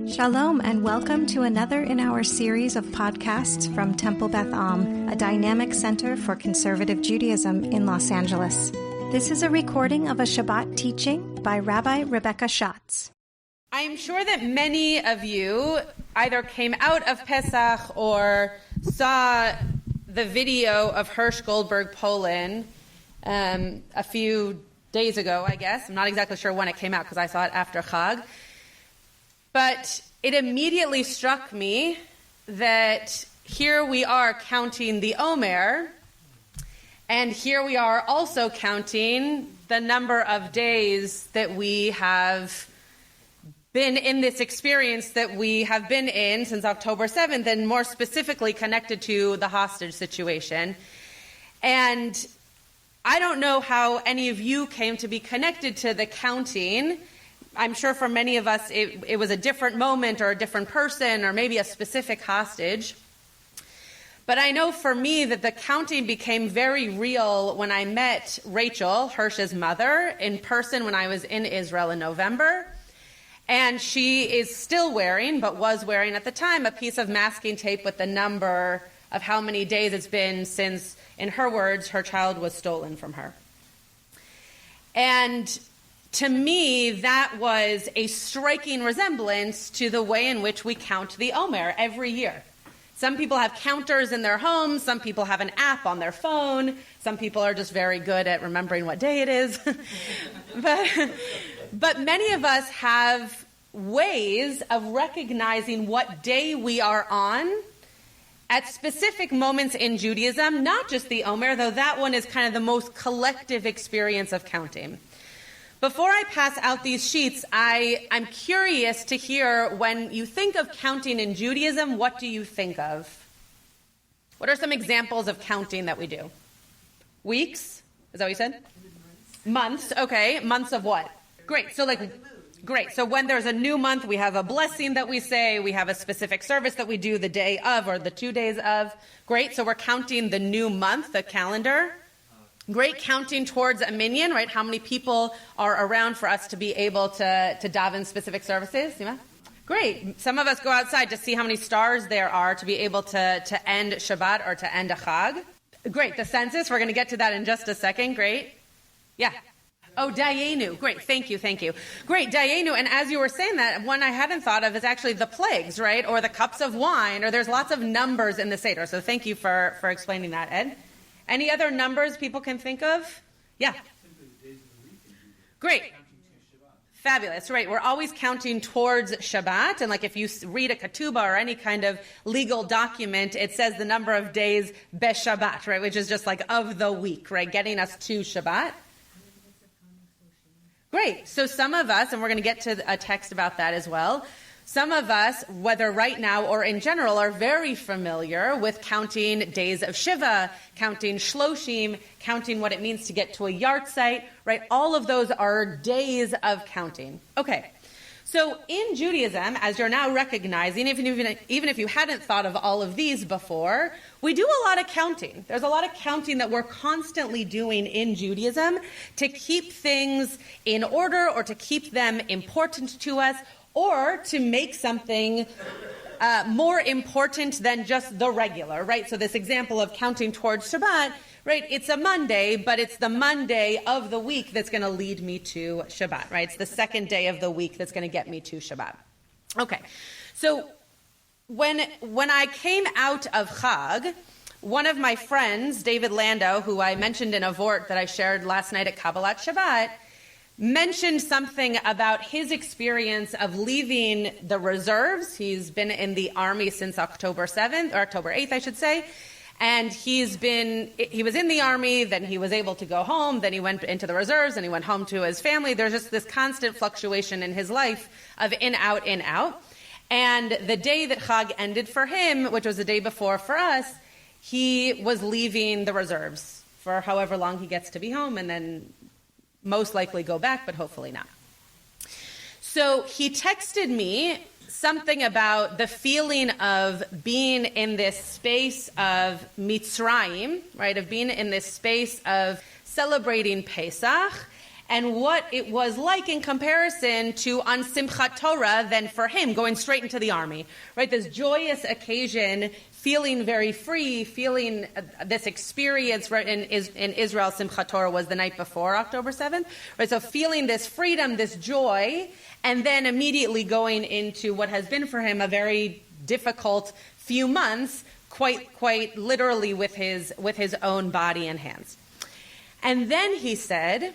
Shalom and welcome to another in our series of podcasts from Temple Beth Am, a dynamic center for conservative Judaism in Los Angeles. This is a recording of a Shabbat teaching by Rabbi Rebecca Schatz. I'm sure that many of you either came out of Pesach or saw the video of Hirsch Goldberg Poland a few days ago, I guess. I'm not exactly sure when it came out because I saw it after Chag. But it immediately struck me that here we are counting the Omer, and here we are also counting the number of days that we have been in this experience that we have been in since October 7th, and more specifically connected to the hostage situation. And I don't know how any of you came to be connected to the counting. I'm sure for many of us it was a different moment or a different person or maybe a specific hostage. But I know for me that the counting became very real when I met Rachel, Hirsch's mother, in person when I was in Israel in November. And she is still wearing, but was wearing at the time, a piece of masking tape with the number of how many days it's been since, in her words, her child was stolen from her. And to me, that was a striking resemblance to the way in which we count the Omer every year. Some people have counters in their homes. Some people have an app on their phone. Some people are just very good at remembering what day it is. But many of us have ways of recognizing what day we are on at specific moments in Judaism, not just the Omer, though that one is kind of the most collective experience of counting. Before I pass out these sheets, I'm curious to hear, when you think of counting in Judaism, what do you think of? What are some examples of counting that we do? Weeks? Is that what you said? Months, okay. Months of what? Great. So when there's a new month, we have a blessing that we say, we have a specific service that we do the day of or the 2 days of. Great. So we're counting the new month, the calendar. Great. Counting towards a minyan, right? How many people are around for us to be able to daven specific services? Great. Some of us go outside to see how many stars there are to be able to end Shabbat or to end a Chag. Great. The census, we're going to get to that in just a second. Great. Yeah. Oh, Dayenu. Great. Thank you. Great. Dayenu. And as you were saying that, one I hadn't thought of is actually the plagues, right? Or the cups of wine, or there's lots of numbers in the Seder. So thank you for explaining that, Ed. Any other numbers people can think of? Yeah. Great. Fabulous. Right. We're always counting towards Shabbat. And like if you read a ketubah or any kind of legal document, it says the number of days Shabbat, right? Which is just like of the week, right? Getting us to Shabbat. Great. So some of us, and we're going to get to a text about that as well, some of us, whether right now or in general, are very familiar with counting days of Shiva, counting Shloshim, counting what it means to get to a yard site, right? All of those are days of counting. Okay. So in Judaism, as you're now recognizing, even if you hadn't thought of all of these before, we do a lot of counting. There's a lot of counting that we're constantly doing in Judaism to keep things in order or to keep them important to us, or to make something more important than just the regular, right? So this example of counting towards Shabbat, right? It's a Monday, but it's the Monday of the week that's going to lead me to Shabbat, right? It's the second day of the week that's going to get me to Shabbat. Okay, so when I came out of Chag, one of my friends, David Landau, who I mentioned in a vort that I shared last night at Kabbalat Shabbat, mentioned something about his experience of leaving the reserves. He's been in the Army since October 7th, or October 8th, I should say. And he was in the Army, then he was able to go home, then he went into the reserves, and he went home to his family. There's just this constant fluctuation in his life of in, out, in, out. And the day that Chag ended for him, which was the day before for us, he was leaving the reserves for however long he gets to be home, and then most likely go back, but hopefully not. So he texted me something about the feeling of being in this space of Mitzrayim, right, of being in this space of celebrating Pesach, and what it was like in comparison to on Simchat Torah than for him going straight into the army, right? This joyous occasion, feeling very free, feeling this experience, right? In Israel, Simchat Torah was the night before October 7th, right? So feeling this freedom, this joy, and then immediately going into what has been for him a very difficult few months, quite literally with his own body and hands. And then he said,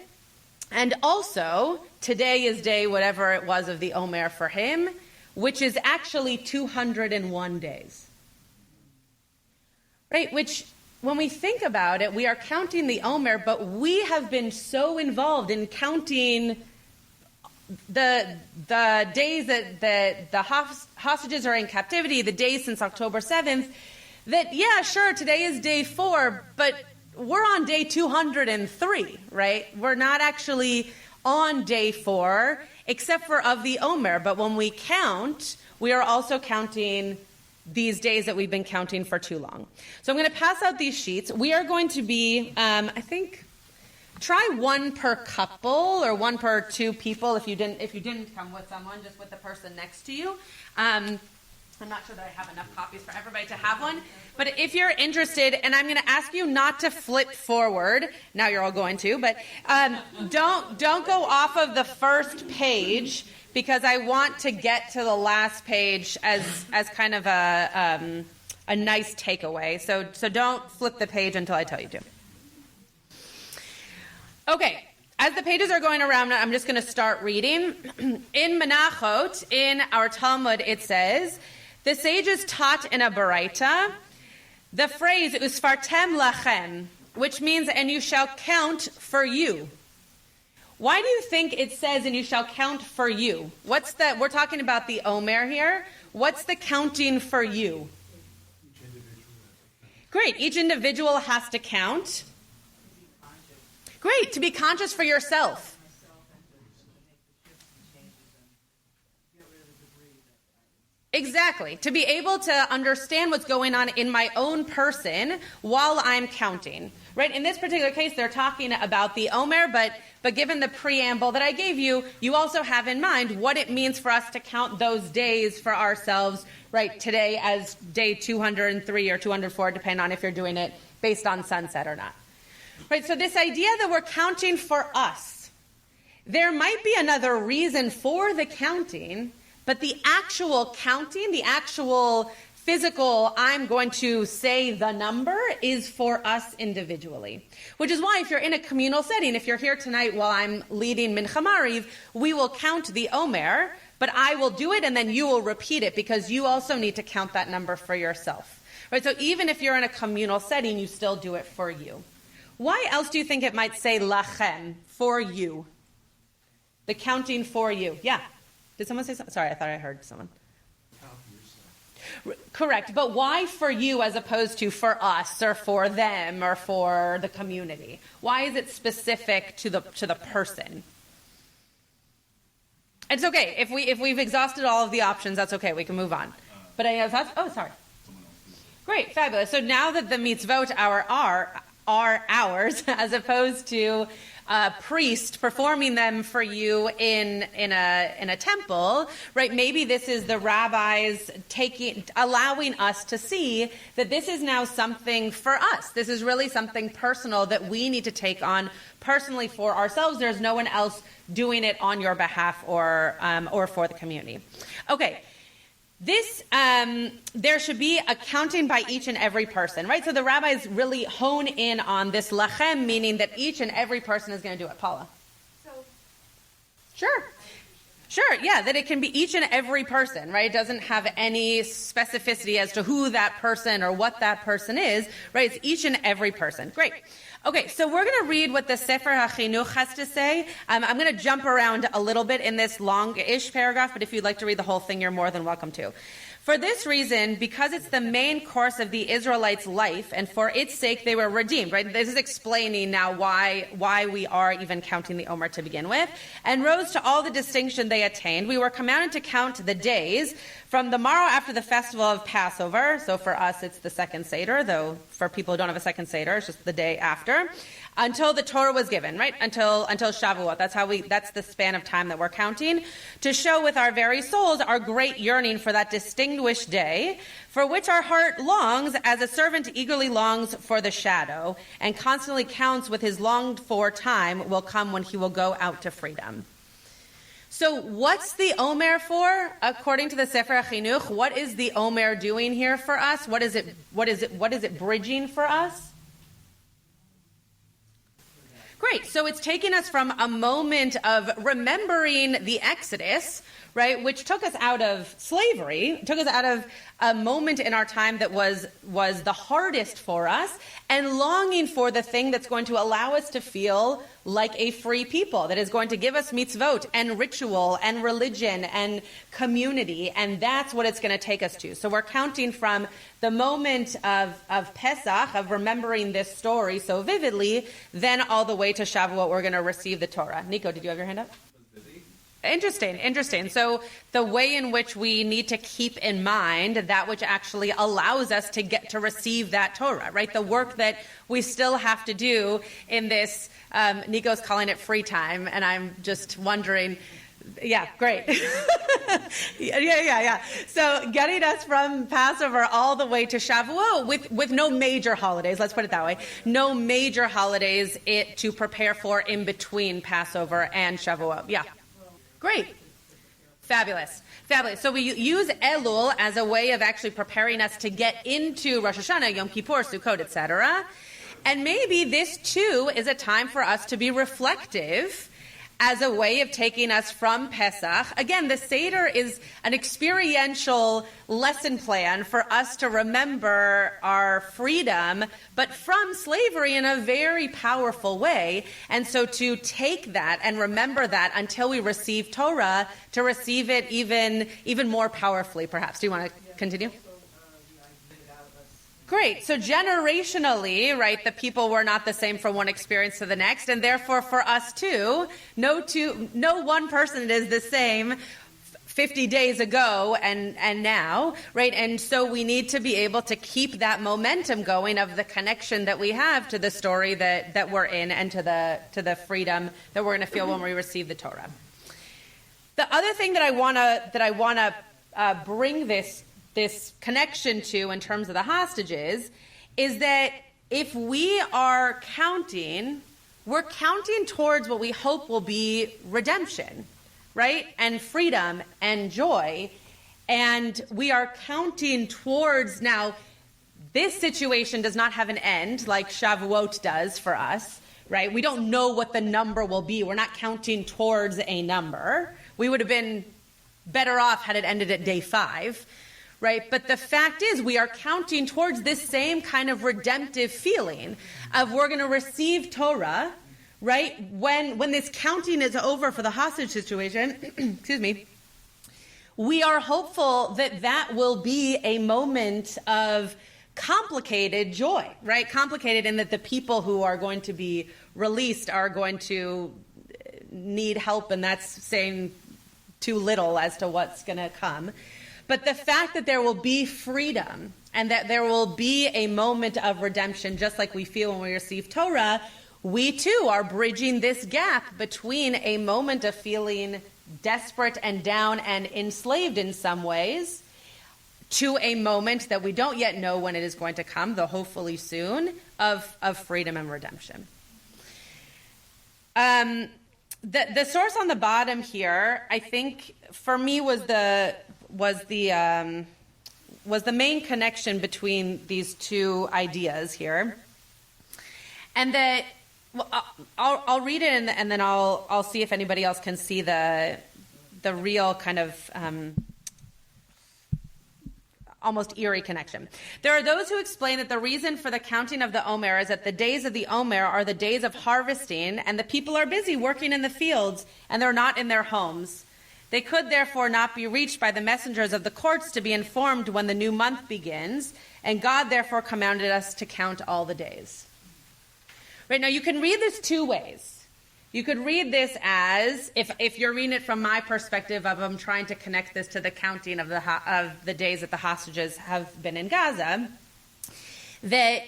and also, today is day whatever it was of the Omer for him, which is actually 201 days. Right? Which, when we think about it, we are counting the Omer, but we have been so involved in counting the days that the hostages are in captivity, the days since October 7th, that, yeah, sure, today is day 4, but we're on day 203, right? We're not actually on day 4, except for of the Omer. But when we count, we are also counting these days that we've been counting for too long. So I'm going to pass out these sheets. We are going to be, I think, try one per couple or one per 2 people. If you didn't come with someone, just with the person next to you. I'm not sure that I have enough copies for everybody to have one. But if you're interested, and I'm going to ask you not to flip forward. Now you're all going to, but don't go off of the first page, because I want to get to the last page as kind of a nice takeaway. So don't flip the page until I tell you to. Okay. As the pages are going around, I'm just going to start reading. In Menachot, in our Talmud, it says, the sages taught in a Baraita the phrase "usfartem lachem," which means "and you shall count for you." Why do you think it says "and you shall count for you"? We're talking about the Omer here. What's the counting for you? Great. Each individual has to count. Great. To be conscious for yourself. Exactly. To be able to understand what's going on in my own person while I'm counting. Right? In this particular case, they're talking about the Omer, but given the preamble that I gave you, you also have in mind what it means for us to count those days for ourselves, right, today as day 203 or 204, depending on if you're doing it based on sunset or not. Right? So this idea that we're counting for us, there might be another reason for the counting, but the actual counting, the actual physical, I'm going to say the number, is for us individually. Which is why if you're in a communal setting, if you're here tonight while I'm leading Mincha Mariv, we will count the Omer, but I will do it and then you will repeat it, because you also need to count that number for yourself. Right? So even if you're in a communal setting, you still do it for you. Why else do you think it might say lachem, for you? The counting for you. Yeah. Did someone say something? Sorry, I thought I heard someone. Correct. But why for you as opposed to for us or for them or for the community? Why is it specific to the person? It's okay. If we've exhausted all of the options, that's okay. We can move on. But any other thoughts? Oh, sorry. Great. Fabulous. So now that the mitzvot are ours as opposed to a priest performing them for you in a temple, right? Maybe this is the rabbis allowing us to see that this is now something for us. This is really something personal that we need to take on personally for ourselves. There's no one else doing it on your behalf or for the community. Okay. This, there should be a counting by each and every person, right? So the rabbis really hone in on this lachem, meaning that each and every person is going to do it. Paula? Sure, yeah, that it can be each and every person, right? It doesn't have any specificity as to who that person or what that person is, right? It's each and every person. Great. Okay, so we're going to read what the Sefer HaChinuch has to say. I'm going to jump around a little bit in this long-ish paragraph, but if you'd like to read the whole thing, you're more than welcome to. For this reason, because it's the main course of the Israelites' life, and for its sake they were redeemed, right? This is explaining now why we are even counting the Omer to begin with, and rose to all the distinction they attained. We were commanded to count the days from the morrow after the festival of Passover. So for us, it's the second Seder, though for people who don't have a second Seder, it's just the day after. after, until the Torah was given, right? Until Shavuot. That's the span of time that we're counting, to show with our very souls our great yearning for that distinguished day, for which our heart longs as a servant eagerly longs for the shadow, and constantly counts with his longed for time will come when he will go out to freedom. So what's the Omer for? According to the Sefer HaChinuch, what is the Omer doing here for us? What is it bridging for us? Great. So it's taking us from a moment of remembering the Exodus, right, which took us out of slavery, took us out of a moment in our time that was the hardest for us, and longing for the thing that's going to allow us to feel like a free people, that is going to give us mitzvot and ritual and religion and community, and that's what it's going to take us to. So we're counting from the moment of Pesach, of remembering this story so vividly, then all the way to Shavuot, we're going to receive the Torah. Nico, did you have your hand up? Interesting. So the way in which we need to keep in mind that which actually allows us to get to receive that Torah, right? The work that we still have to do in this, Nico's calling it free time, and I'm just wondering, yeah, great. yeah. So getting us from Passover all the way to Shavuot with no major holidays, let's put it that way, no major holidays to prepare for in between Passover and Shavuot. Yeah. Great. Fabulous. So we use Elul as a way of actually preparing us to get into Rosh Hashanah, Yom Kippur, Sukkot, etc. And maybe this too is a time for us to be reflective as a way of taking us from Pesach. Again, the Seder is an experiential lesson plan for us to remember our freedom, but from slavery in a very powerful way. And so to take that and remember that until we receive Torah, to receive it even more powerfully, perhaps. Do you want to continue? Great. So generationally, right, the people were not the same from one experience to the next, and therefore for us too, no one person is the same 50 days ago and now, right? And so we need to be able to keep that momentum going of the connection that we have to the story that we're in and to the freedom that we're going to feel when we receive the Torah. The other thing that I want to bring this connection to in terms of the hostages is that if we are counting, we're counting towards what we hope will be redemption, right? And freedom and joy. And we are counting towards, now, this situation does not have an end like Shavuot does for us, right? We don't know what the number will be. We're not counting towards a number. We would have been better off had it ended at day 5. Right? But the fact is we are counting towards this same kind of redemptive feeling of we're going to receive Torah, right? When this counting is over for the hostage situation, excuse me, we are hopeful that will be a moment of complicated joy, right? Complicated in that the people who are going to be released are going to need help, and that's saying too little as to what's going to come. But the fact that there will be freedom and that there will be a moment of redemption, just like we feel when we receive Torah, we too are bridging this gap between a moment of feeling desperate and down and enslaved in some ways to a moment that we don't yet know when it is going to come, though hopefully soon, of freedom and redemption. The source on the bottom here, I think, for me was the main connection between these two ideas here, and that I'll read it and then I'll see if anybody else can see the real kind of almost eerie connection. There are those who explain that the reason for the counting of the Omer is that the days of the Omer are the days of harvesting, and the people are busy working in the fields and they're not in their homes. They could therefore not be reached by the messengers of the courts to be informed when the new month begins, and God therefore commanded us to count all the days. Right, now you can read this two ways. You could read this as, if you're reading it from my perspective of I'm trying to connect this to the counting of the days that the hostages have been in Gaza, that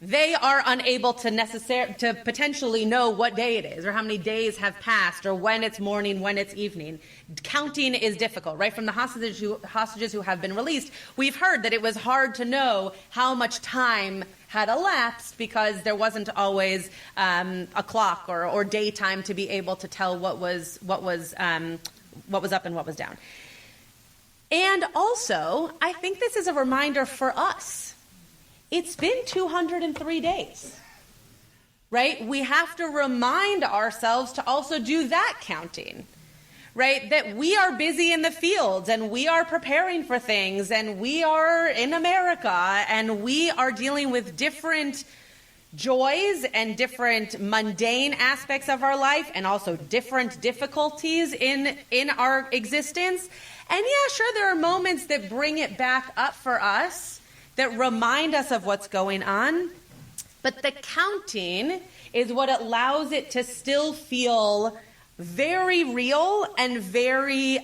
they are unable to potentially know what day it is or how many days have passed or when it's morning, when it's evening. Counting is difficult, right? From the hostages who have been released, we've heard that it was hard to know how much time had elapsed because there wasn't always a clock or daytime to be able to tell what was up and what was down. And also, I think this is a reminder for us. It's been 203 days, right? We have to remind ourselves to also do that counting, right? That we are busy in the fields and we are preparing for things and we are in America and we are dealing with different joys and different mundane aspects of our life and also different difficulties in our existence. And yeah, sure, there are moments that bring it back up for us, that remind us of what's going on. But the counting is what allows it to still feel very real and very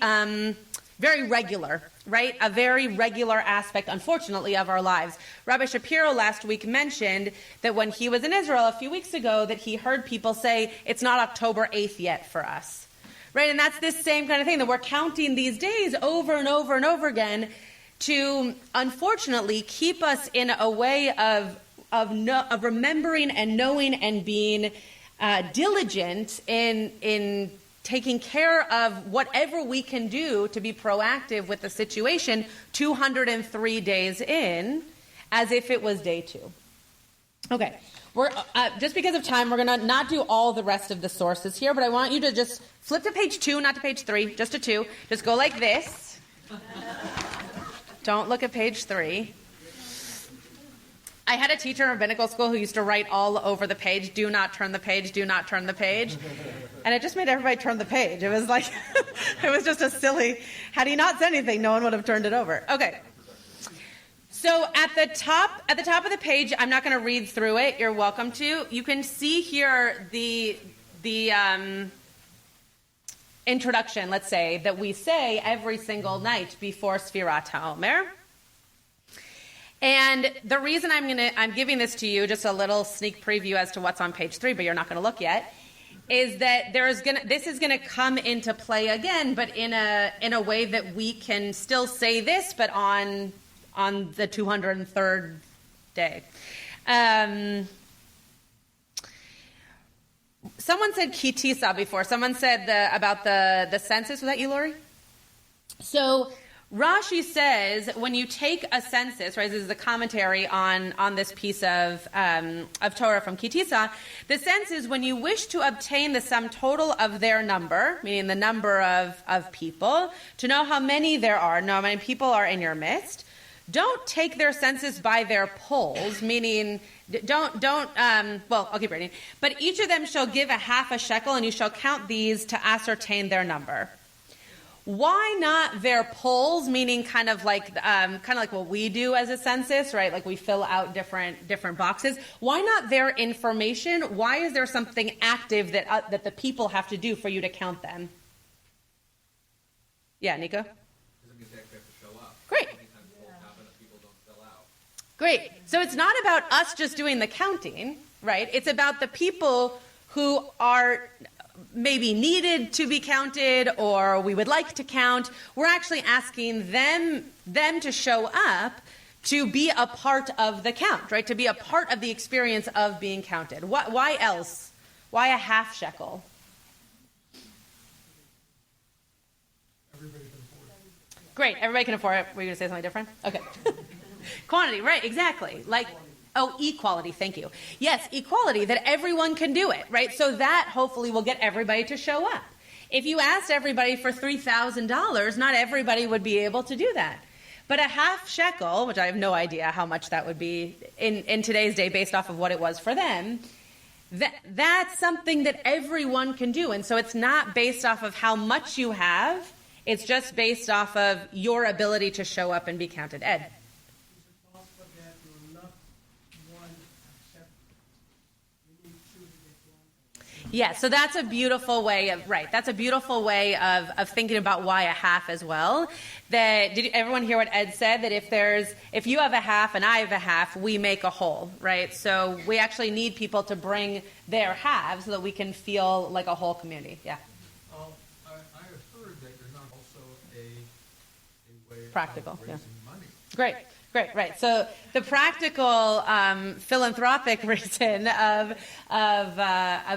regular, right? A very regular aspect, unfortunately, of our lives. Rabbi Shapiro last week mentioned that when he was in Israel a few weeks ago, that he heard people say, it's not October 8th yet for us, right? And that's this same kind of thing, that we're counting these days over and over and over again to, unfortunately, keep us in a way of remembering and knowing and being diligent in taking care of whatever we can do to be proactive with the situation 203 days in, as if it was day 2. Okay, we're just because of time, we're going to not do all the rest of the sources here, but I want you to just flip to page 2, not to page 3, just to 2. Just go like this. Don't look at page 3. I had a teacher in rabbinical school who used to write all over the page, do not turn the page, do not turn the page. And it just made everybody turn the page. It was like, it was just a silly, had he not said anything, no one would have turned it over. Okay. So at the top of the page, I'm not going to read through it. You're welcome to. You can see here the introduction, let's say, that we say every single night before Sfirat HaOmer. And the reason I'm giving this to you, just a little sneak preview as to what's on page 3, but you're not going to look yet, is that this is going to come into play again, but in a way that we can still say this, but on the 203rd day. Someone said kitisa before. Someone said about the census. Was that you, Lori? So Rashi says when you take a census, right? This is the commentary on this piece of Torah from kitisa. The sense is when you wish to obtain the sum total of their number, meaning the number of people, to know how many there are, know how many people are in your midst. Don't take their census by their polls, meaning don't. Well, I'll keep reading. But each of them shall give a half a shekel, and you shall count these to ascertain their number. Why not their polls? Meaning, kind of like what we do as a census, right? Like we fill out different boxes. Why not their information? Why is there something active that the people have to do for you to count them? Yeah, Nico. Great. Great. So it's not about us just doing the counting, right? It's about the people who are maybe needed to be counted or we would like to count. We're actually asking them to show up to be a part of the count, right? To be a part of the experience of being counted. Why else? Why a half shekel? Everybody can afford it. Great. Everybody can afford it. Were you going to say something different? Okay. Quantity, right, exactly. Like, equality, thank you. Yes, equality, that everyone can do it, right? So that hopefully will get everybody to show up. If you asked everybody for $3,000, not everybody would be able to do that. But a half shekel, which I have no idea how much that would be in today's day based off of what it was for them, that's something that everyone can do. And so it's not based off of how much you have, it's just based off of your ability to show up and be counted. Ed? Yeah, so that's a beautiful way of thinking about why a half as well. Did everyone hear what Ed said? That if you have a half and I have a half, we make a whole, right? So we actually need people to bring their halves so that we can feel like a whole community. Yeah. I have heard that you're not also a way Practical, of raising money. Great, right. So the practical philanthropic reason of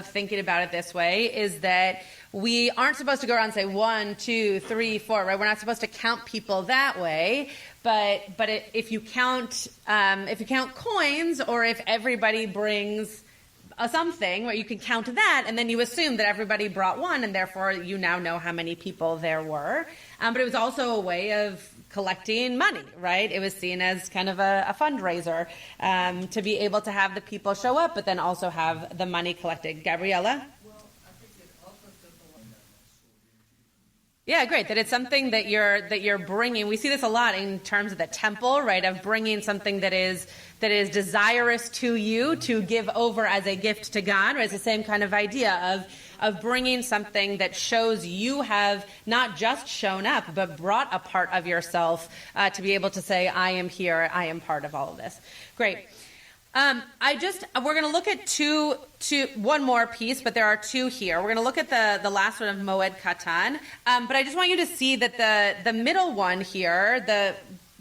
thinking about it this way is that we aren't supposed to go around and say 1, 2, 3, 4, right? We're not supposed to count people that way. But if you count coins, or if everybody brings something, where you can count that, and then you assume that everybody brought one, and therefore you now know how many people there were. But it was also a way of collecting money, right? It was seen as kind of a fundraiser to be able to have the people show up, but then also have the money collected. Gabriella? Well, I think it also symbolizes Yeah, great. That it's something that you're bringing. We see this a lot in terms of the temple, right? Of bringing something that is desirous to you to give over as a gift to God. Right? It's the same kind of idea of bringing something that shows you have not just shown up, but brought a part of yourself to be able to say, I am here, I am part of all of this. Great. We're going to look at one more piece, but there are two here. We're going to look at the last one of Moed Katan. But I just want you to see that the middle one here,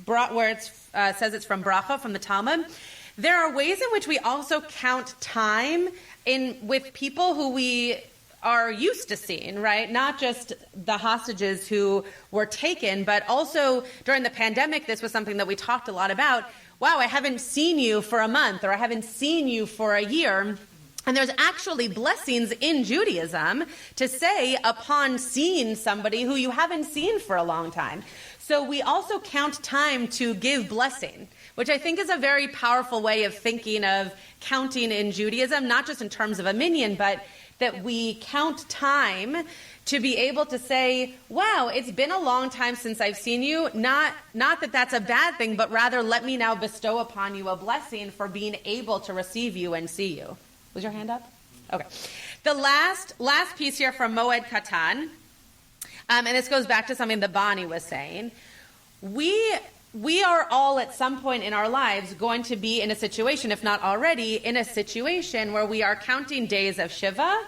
where it says it's from Bracha, from the Talmud, there are ways in which we also count time with people who we are used to seeing, right? Not just the hostages who were taken, but also during the pandemic, this was something that we talked a lot about. Wow, I haven't seen you for a month, or I haven't seen you for a year. And there's actually blessings in Judaism to say upon seeing somebody who you haven't seen for a long time. So we also count time to give blessing, which I think is a very powerful way of thinking of counting in Judaism, not just in terms of a minyan, but that we count time to be able to say, wow, it's been a long time since I've seen you. Not that that's a bad thing, but rather let me now bestow upon you a blessing for being able to receive you and see you. Was your hand up? Okay. The last piece here from Moed Katan, and this goes back to something that Bonnie was saying. We are all at some point in our lives going to be in a situation, if not already, in a situation where we are counting days of Shiva,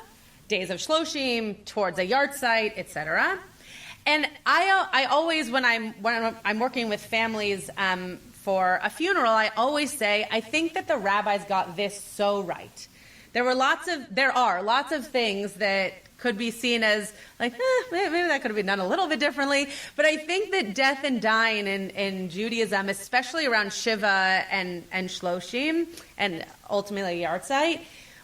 days of Shloshim, towards a yard site, etc. And I always, when I'm working with families for a funeral, I always say, I think that the rabbis got this so right. There are lots of things that could be seen as like, maybe that could have been done a little bit differently. But I think that death and dying in Judaism, especially around Shiva and Shloshim, and ultimately Yartzeit,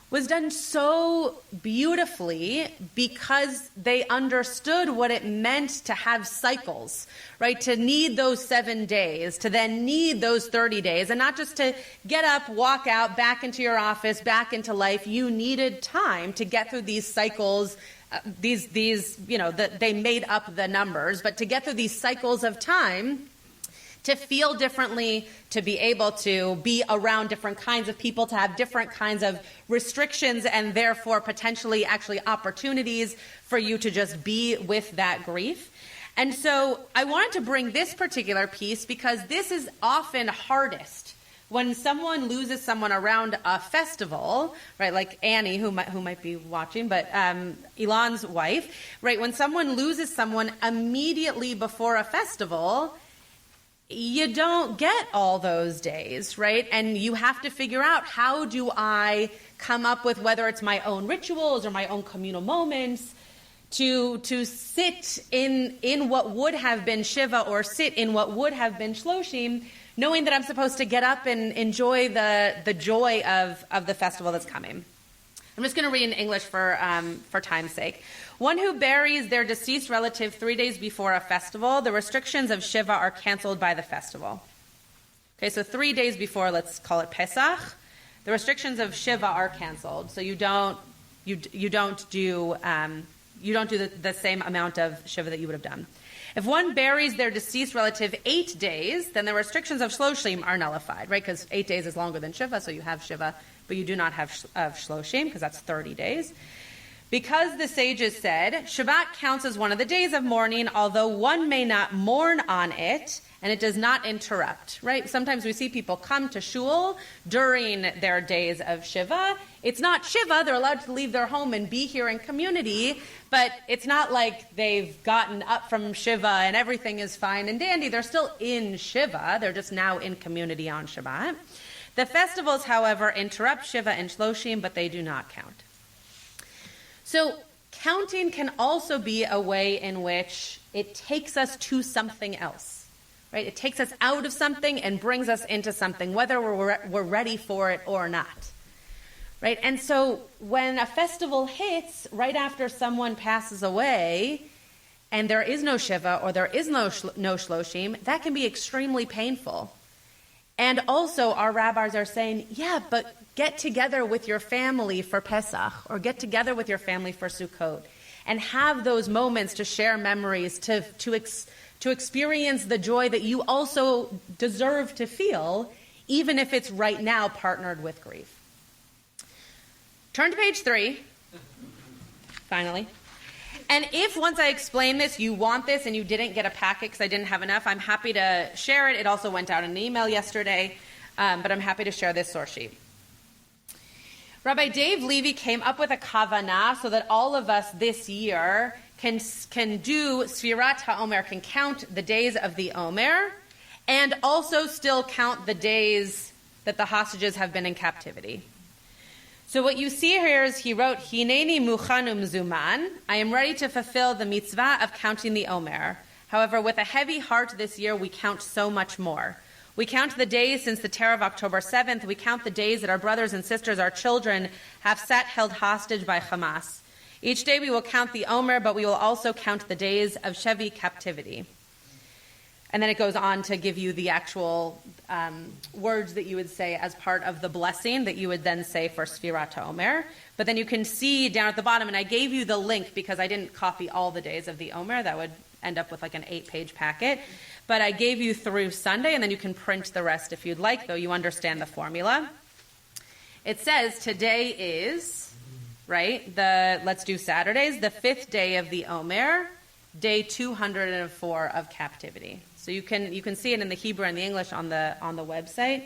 was done so beautifully because they understood what it meant to have cycles, right? To need those 7 days, to then need those 30 days, and not just to get up, walk out, back into your office, back into life. You needed time to get through these cycles. They made up the numbers, but to get through these cycles of time, to feel differently, to be able to be around different kinds of people, to have different kinds of restrictions, and therefore potentially actually opportunities for you to just be with that grief. And so I wanted to bring this particular piece because this is often hardest when someone loses someone around a festival, right? Like Annie, who might be watching, but Elon's wife, right? When someone loses someone immediately before a festival, you don't get all those days, right? And you have to figure out, how do I come up with, whether it's my own rituals or my own communal moments, to sit in what would have been Shiva, or sit in what would have been Shloshim, knowing that I'm supposed to get up and enjoy the joy of the festival that's coming. I'm just going to read in English for time's sake. One who buries their deceased relative 3 days before a festival, the restrictions of Shiva are canceled by the festival. Okay, so 3 days before, let's call it Pesach, the restrictions of Shiva are canceled. So you don't do the same amount of Shiva that you would have done. If one buries their deceased relative 8 days, then the restrictions of Shloshim are nullified, right? Because 8 days is longer than Shiva, so you have Shiva, but you do not have Shloshim, because that's 30 days. Because the sages said, Shabbat counts as one of the days of mourning, although one may not mourn on it, and it does not interrupt, right? Sometimes we see people come to shul during their days of Shiva. It's not Shiva, they're allowed to leave their home and be here in community, but it's not like they've gotten up from Shiva and everything is fine and dandy. They're still in Shiva, they're just now in community on Shabbat. The festivals, however, interrupt Shiva and Shloshim, but they do not count. So counting can also be a way in which it takes us to something else. Right? It takes us out of something and brings us into something, whether we're ready for it or not. Right? And so when a festival hits right after someone passes away and there is no Shiva or there is no Shloshim, that can be extremely painful. And also our rabbis are saying, yeah, but get together with your family for Pesach or get together with your family for Sukkot and have those moments to share memories, to experience the joy that you also deserve to feel, even if it's right now partnered with grief. Turn to page 3, finally. And if once I explain this, you want this and you didn't get a packet because I didn't have enough, I'm happy to share it. It also went out in an email yesterday, but I'm happy to share this source sheet. Rabbi Dave Levy came up with a kavanah so that all of us this year can do Sfirat HaOmer, can count the days of the Omer, and also still count the days that the hostages have been in captivity. So what you see here is he wrote, Hineni muchanum zuman, I am ready to fulfill the mitzvah of counting the Omer. However, with a heavy heart this year, we count so much more. We count the days since the terror of October 7th. We count the days that our brothers and sisters, our children, have sat held hostage by Hamas. Each day we will count the Omer, but we will also count the days of Shevi captivity. And then it goes on to give you the actual words that you would say as part of the blessing that you would then say for Sfirat HaOmer. But then you can see down at the bottom, and I gave you the link because I didn't copy all the days of the Omer. That would end up with like an 8-page packet. But I gave you through Sunday, and then you can print the rest if you'd like, though you understand the formula. It says today is, right, let's do Saturdays, the 5th day of the Omer, day 204 of captivity. So you can see it in the Hebrew and the English on the website.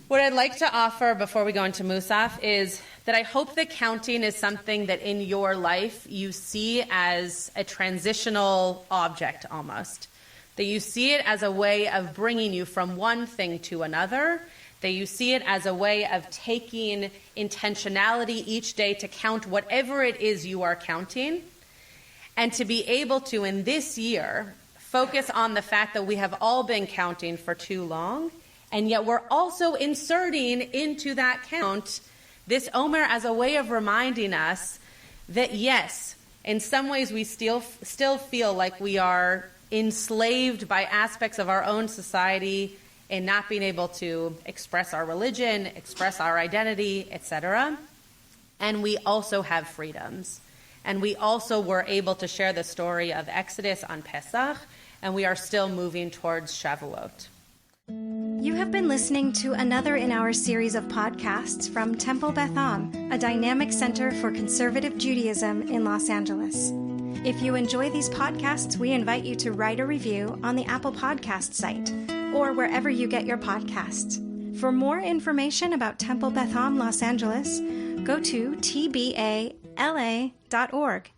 What I'd like to offer before we go into Musaf is that I hope that counting is something that in your life you see as a transitional object almost. That you see it as a way of bringing you from one thing to another. That you see it as a way of taking intentionality each day to count whatever it is you are counting. And to be able to, in this year, focus on the fact that we have all been counting for too long, and yet we're also inserting into that count this Omer as a way of reminding us that, yes, in some ways we still feel like we are enslaved by aspects of our own society in not being able to express our religion, express our identity, etc. And we also have freedoms. And we also were able to share the story of Exodus on Pesach, and we are still moving towards Shavuot. You have been listening to another in our series of podcasts from Temple Beth Am, a dynamic center for conservative Judaism in Los Angeles. If you enjoy these podcasts, we invite you to write a review on the Apple Podcast site or wherever you get your podcasts. For more information about Temple Beth Am Los Angeles, go to tbala.org.